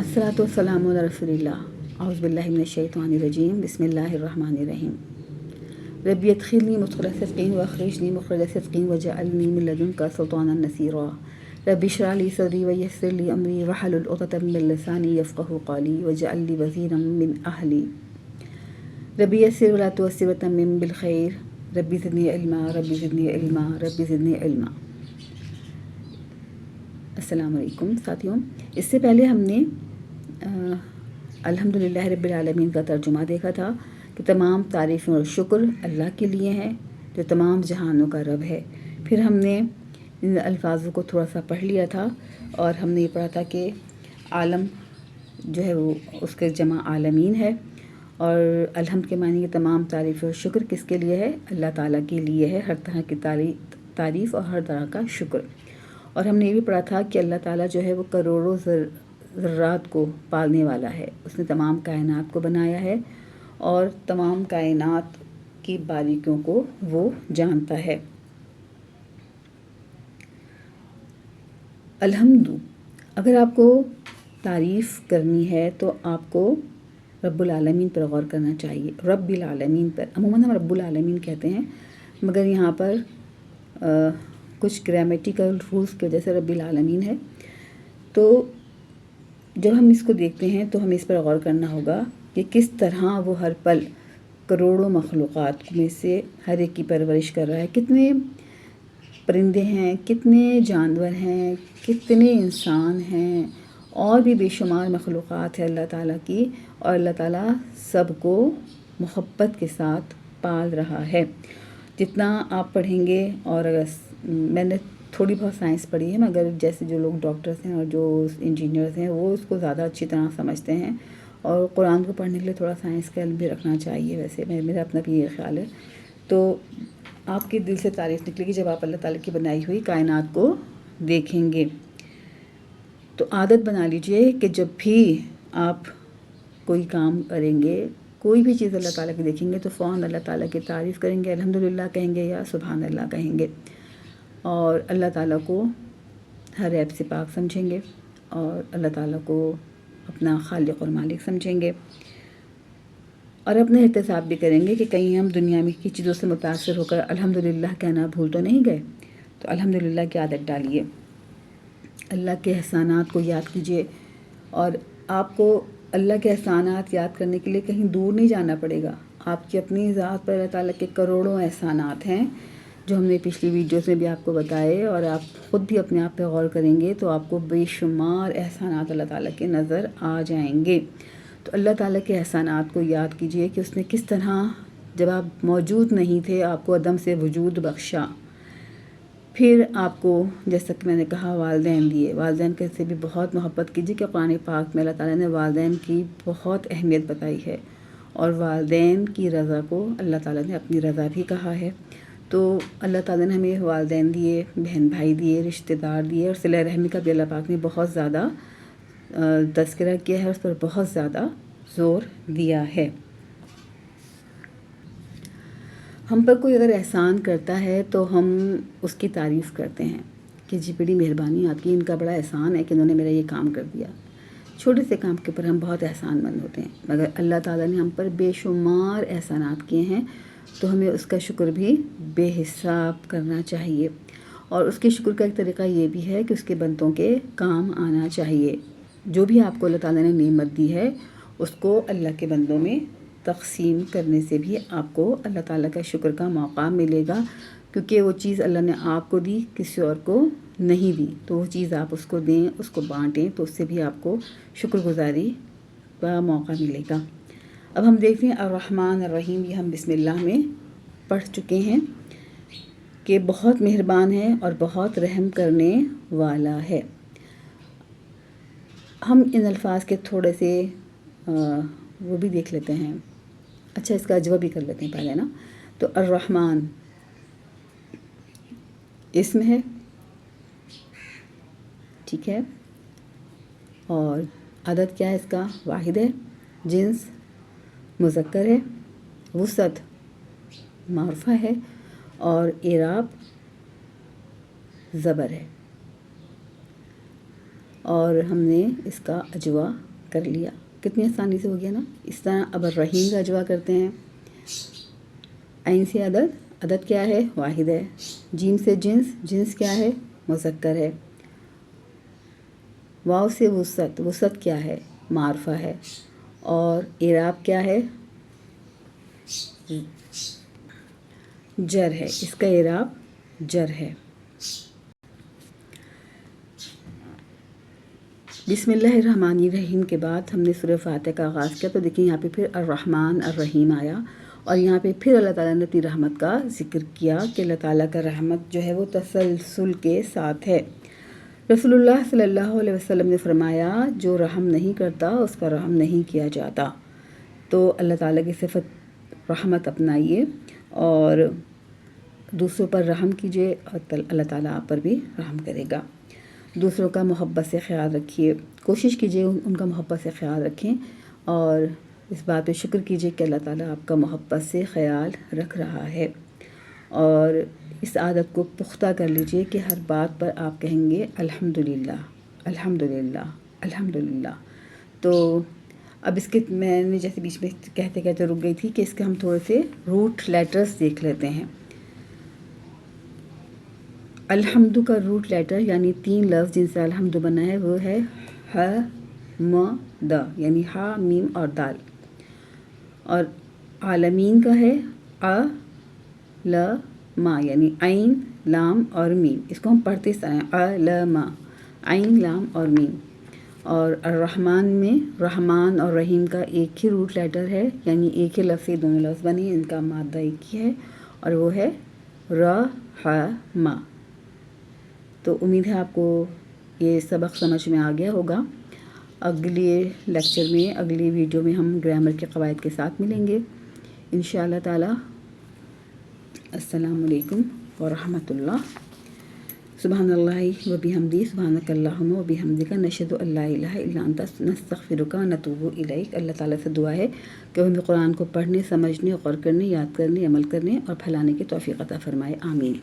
अस्सलातु वस्सलामु अला रसूलिल्लाह औज़ु बिल्लाहि मिनश्शैतानिर्रजीम बिस्मिल्लाहिर्रहमानिर्रहीम रब्बि अदखिलनी मुदखला सिद्क़ीन व अखरिजनी मुखरज सिद्क़ीन वजअलनी मिन लदुनका सुल्तानन नसीरा रब्बि इश्रह ली सदरी व यस्सिर ली अमरी वहलुल उक़दतम मिन लिसानी यफ़क़हू क़ौली वजअल ली वज़ीरम मिन अहली रब्बि यस्सिर वला तुअस्सिर वतम्मिम बिल खैर रब्बि ज़िदनी इल्मा रब्बि ज़िदनी इल्मा रब्बि ज़िदनी इल्मा। अस्सलामु अलैकुम साथियों, इससे पहले हमने अल्हम्दुलिल्लाह रब्बिल आलमीन का तर्जुमा देखा था कि तमाम तारीफ़ और शुक्र अल्लाह के लिए हैं जो तमाम जहानों का रब है। फिर हमने इन अल्फाजों को थोड़ा सा पढ़ लिया था और हमने ये पढ़ा था कि आलम जो है वो उसके जमा आलमीन है और अलहम्द के मानी कि तमाम तारीफ़ और शुक्र किसके लिए है? अल्लाह ताला के लिए है। हर तरह की तारीफ़ और हर तरह का शुक्र। और हमने ये भी पढ़ा था कि अल्लाह ताला जो है वो करोड़ों ज़र्रात को पालने वाला है। उसने तमाम कायनात को बनाया है और तमाम कायनात की बारीकियों को वो जानता है। अल्हम्दु, अगर आपको तारीफ़ करनी है तो आपको रब्बुल आलमीन पर गौर करना चाहिए। रब्बिल आलमीन पर अमूमन हम रब्बुल आलमीन कहते हैं, मगर यहाँ पर कुछ ग्रामेटिकल रूल्स की वजह से रब्बिल आलमीन है। तो जब हम इसको देखते हैं तो हमें इस पर गौर करना होगा कि किस तरह वो हर पल करोड़ों मखलूक़ात में से हर एक की परवरिश कर रहा है। कितने परिंदे हैं, कितने जानवर हैं, कितने इंसान हैं और भी बेशुमार मखलूक़ात है अल्लाह ताला की, और अल्लाह ताला सबको मोहब्बत के साथ पाल रहा है। जितना आप पढ़ेंगे, और अगर मैंने थोड़ी बहुत साइंस पढ़ी है, मगर जैसे जो लोग डॉक्टर्स हैं और जो इंजीनियर्स हैं वो उसको ज़्यादा अच्छी तरह समझते हैं, और कुरान को पढ़ने के लिए थोड़ा साइंस का इल्म भी रखना चाहिए। वैसे मेरा अपना भी ये ख्याल है। तो आपके दिल से तारीफ़ निकलेगी जब आप अल्लाह ताला की बनाई हुई कायनात को देखेंगे। तो आदत बना लीजिए कि जब भी आप कोई काम करेंगे, कोई भी चीज़ अल्लाह ताला की देखेंगे तो फ़ौरन अल्लाह ताला की तारीफ़ करेंगे, अल्हम्दुलिल्लाह कहेंगे या सुभान अल्लाह कहेंगे, और अल्लाह ताला को हर ऐब से पाक समझेंगे और अल्लाह ताला को अपना खालिक और मालिक समझेंगे, और अपने एहतसाब भी करेंगे कि कहीं हम दुनिया में की चीज़ों से मुतासिर होकर अल्हम्दुलिल्लाह कहना भूल तो नहीं गए। तो अल्हम्दुलिल्लाह की आदत डालिए, अल्लाह के एहसानात को याद कीजिए, और आपको अल्लाह के एहसानात याद करने के लिए कहीं दूर नहीं जाना पड़ेगा। आपकी अपनी ज़ात पर अल्लाह ताला के करोड़ों एहसानात हैं जो हमने पिछली वीडियोस में भी आपको बताए, और आप ख़ुद भी अपने आप पे गौर करेंगे तो आपको बेशुमार एहसानात अल्लाह ताला के नज़र आ जाएंगे। तो अल्लाह ताला के एहसानात को याद कीजिए कि उसने किस तरह जब आप मौजूद नहीं थे आपको अदम से वजूद बख्शा, फिर आपको जैसा कि मैंने कहा वालिदैन दिए। वालिदैन के से भी बहुत मोहब्बत कीजिए कि कुरान पाक में अल्लाह ताला ने वालिदैन की बहुत अहमियत बताई है, और वालिदैन की रज़ा को अल्लाह ताला ने अपनी रज़ा भी कहा है। तो अल्लाह ताला ने हमें वालिदैन दिए, बहन भाई दिए, रिश्तेदार दिए, और सिला रहमी का भी अल्लाह पाक ने बहुत ज़्यादा तज़किरा किया है, उस पर बहुत ज़्यादा ज़ोर दिया है। हम पर कोई अगर एहसान करता है तो हम उसकी तारीफ़ करते हैं कि जी बड़ी मेहरबानी आपकी, इनका बड़ा एहसान है कि इन्होंने मेरा ये काम कर दिया। छोटे से काम के ऊपर हम बहुत एहसानमंद होते हैं, मगर अल्लाह ताला ने हम पर बेशुमार एहसानात किए हैं तो हमें उसका शुक्र भी बेहिसाब करना चाहिए। और उसके शुक्र का एक तरीक़ा ये भी है कि उसके बंदों के काम आना चाहिए। जो भी आपको अल्लाह ताला ने नेमत दी है उसको अल्लाह के बंदों में तक़सीम करने से भी आपको अल्लाह ताला का शुक्र का मौका मिलेगा, क्योंकि वो चीज़ अल्लाह ने आपको दी, किसी और को नहीं दी। तो वो चीज़ आप उसको दें, उसको बाँटें, तो उससे भी आपको शुक्रगुज़ारी का मौका मिलेगा। अब हम देखते हैं अर्रहमान अर्रहीम। ये हम बिस्मिल्लाह में पढ़ चुके हैं कि बहुत मेहरबान है और बहुत रहम करने वाला है। हम इन अल्फाज के थोड़े से वो भी देख लेते हैं। अच्छा, इसका अजवा भी कर लेते हैं पहले ना। तो अर्रहमान इसम है, ठीक है, और अदद क्या है इसका? वाहिद है। जिन्स मुज़क्कर है। वुसअत मार्फा है, और इराब ज़बर है। और हमने इसका अजवा کر لیا، کتنی آسانی سے ہو گیا نا. اس طرح اب الرحیم کا اجوا کرتے ہیں. عین سے عدد کیا ہے؟ واحد ہے. جیم سے جنس کیا ہے؟ مذکر ہے. واو سے وسعت کیا ہے؟ معرفہ ہے. اور اعراب کیا ہے؟ جر ہے. اس کا اعراب جر ہے. بسم اللہ الرحمن الرحیم کے بعد ہم نے سورہ فاتحہ کا آغاز کیا، تو دیکھیں یہاں پہ پھر الرحمن الرحیم آیا، اور یہاں پہ پھر اللہ تعالیٰ نے اپنی رحمت کا ذکر کیا کہ اللہ تعالیٰ کا رحمت جو ہے وہ تسلسل کے ساتھ ہے. رسول اللہ صلی اللہ علیہ وسلم نے فرمایا جو رحم نہیں کرتا اس کا رحم نہیں کیا جاتا. تو اللہ تعالیٰ کی صفت رحمت اپنائیے اور دوسروں پر رحم کیجیے، اور اللہ تعالیٰ آپ پر بھی رحم کرے گا. دوسروں کا محبت سے خیال رکھیے، کوشش کیجیے ان کا محبت سے خیال رکھیں، اور اس بات پہ شکر کیجیے کہ اللہ تعالیٰ آپ کا محبت سے خیال رکھ رہا ہے. اور اس عادت کو پختہ کر لیجیے کہ ہر بات پر آپ کہیں گے الحمدللہ الحمدللہ الحمدللہ. تو اب اس کے میں نے جیسے بیچ میں کہتے کہتے رک گئی تھی کہ اس کے ہم تھوڑے سے روٹ لیٹرز دیکھ لیتے ہیں. الحمد کا روٹ لیٹر یعنی 3 لفظ جن سے الحمد بنا ہے وہ ہے ہ م د، یعنی ہا میم اور دال. اور عالمین کا ہے ا ل ما، یعنی عین لام اور میم. اس کو ہم پڑھتے اس طرح ا ل ما، عین لام اور میم. اور الرحمن میں رحمان اور رحیم کا ایک ہی روٹ لیٹر ہے، یعنی ایک ہی لفظ سے دونوں لفظ بنے ہیں، ان کا مادہ ایک ہی ہے اور وہ ہے ر ح م. تو امید ہے آپ کو یہ سبق سمجھ میں آ گیا ہوگا. اگلے لیکچر میں اگلی ویڈیو میں ہم گرامر کے قواعد کے ساتھ ملیں گے انشاءاللہ تعالی. السلام علیکم ورحمۃ اللہ. سبحان اللہ و بحمدہ، سبحانک اللہم و بحمدک، نشہد ان لا الہ الا انت، نستغفرک و نتوب الیک. اللہ تعالیٰ سے دعا ہے کہ ہمیں قرآن کو پڑھنے، سمجھنے، غور کرنے، یاد کرنے، عمل کرنے اور پھیلانے کی توفیق عطا فرمائے. آمین.